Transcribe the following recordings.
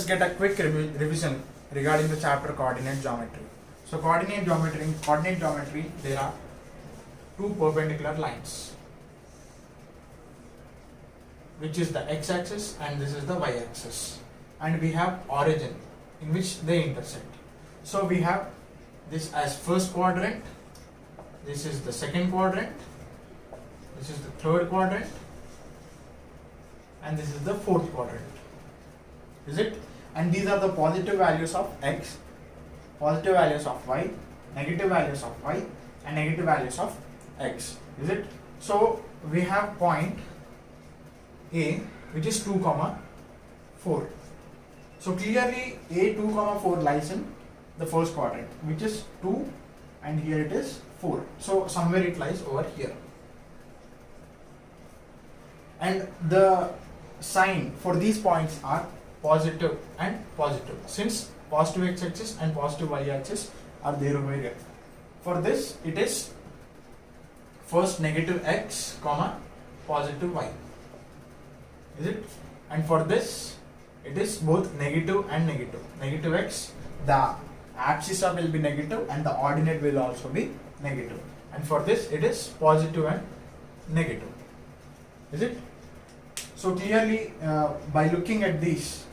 us get a quick revision regarding the chapter coordinate geometry. So coordinate geometry, there are two perpendicular lines, which is the x-axis and this is the y-axis, and we have origin in which they intersect. So we have this as first quadrant, this is the second quadrant, this is the third quadrant, and this is the fourth quadrant. Is it? And these are the positive values of x, positive values of y, negative values of y, and negative values of x. Is it? So we have point A, which is 2, 4. So clearly A 2, 4 lies in the first quadrant, which is 2, and here it is 4. So somewhere it lies over here. And the sign for these points are positive and positive, since positive x-axis and positive y-axis are there over here. For this it is first negative x, positive y. Is it? And for this it is both negative and negative. Negative x, the abscissa will be negative and the ordinate will also be negative. And for this it is positive and negative. Is it? So clearly by looking at this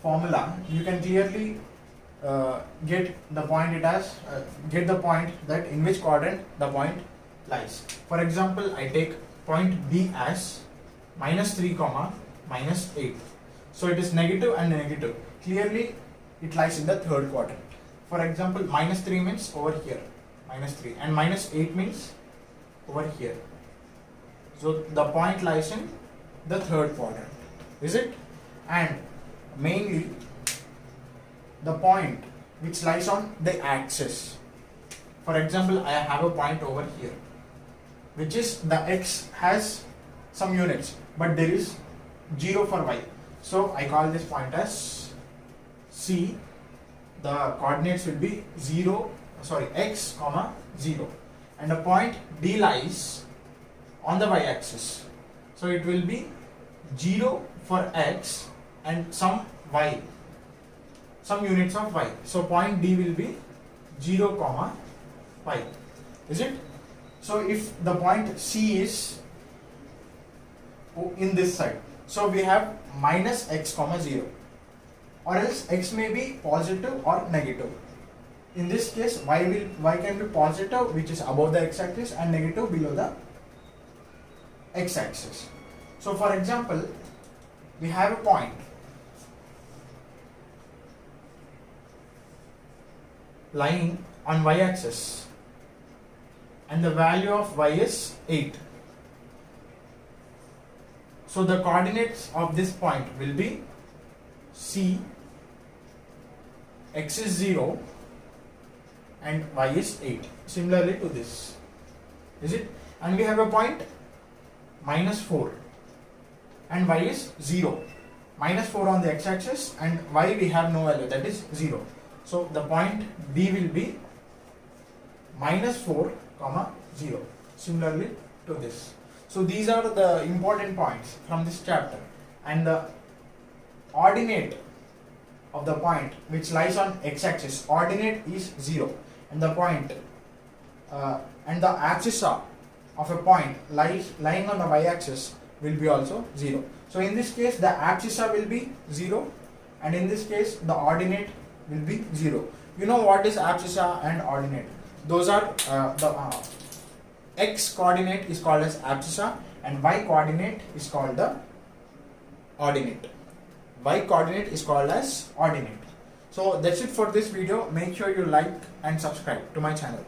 formula, you can clearly get the point that in which quadrant the point lies. For example, I take point B as -3, -8. So it is negative and negative. Clearly it lies in the third quadrant. For example, -3 means over here, -3, and -8 means over here. So the point lies in the third quadrant. Is it? And mainly the point which lies on the axis. For example, I have a point over here, which is the x has some units, but there is 0 for y. So I call this point as C. The coordinates will be x, 0, and the point D lies on the y-axis. So it will be 0 for x and some y, some units of y. So point D will be 0, y. Is it? So if the point C is in this side, so we have -x, 0, or else x may be positive or negative. In this case, y can be positive, which is above the x-axis, and negative below the x-axis. So for example, we have a point lying on y-axis and the value of y is 8. So the coordinates of this point will be C, x is 0 and y is 8, similarly to this. Is it? And we have a point -4 and y is 0. -4 on the x-axis and y we have no value, that is 0. So the point D will be -4, 0, similarly to this. So these are the important points from this chapter, and the ordinate of the point which lies on x-axis, ordinate is 0, and the point and the abscissa of a point lying on the y-axis will be also 0. So in this case the abscissa will be 0, and in this case the ordinate will be 0. You know what is abscissa and ordinate? Those are the x coordinate is called as abscissa and y coordinate is called the ordinate. Y coordinate is called as ordinate. So that's it for this video. Make sure you like and subscribe to my channel.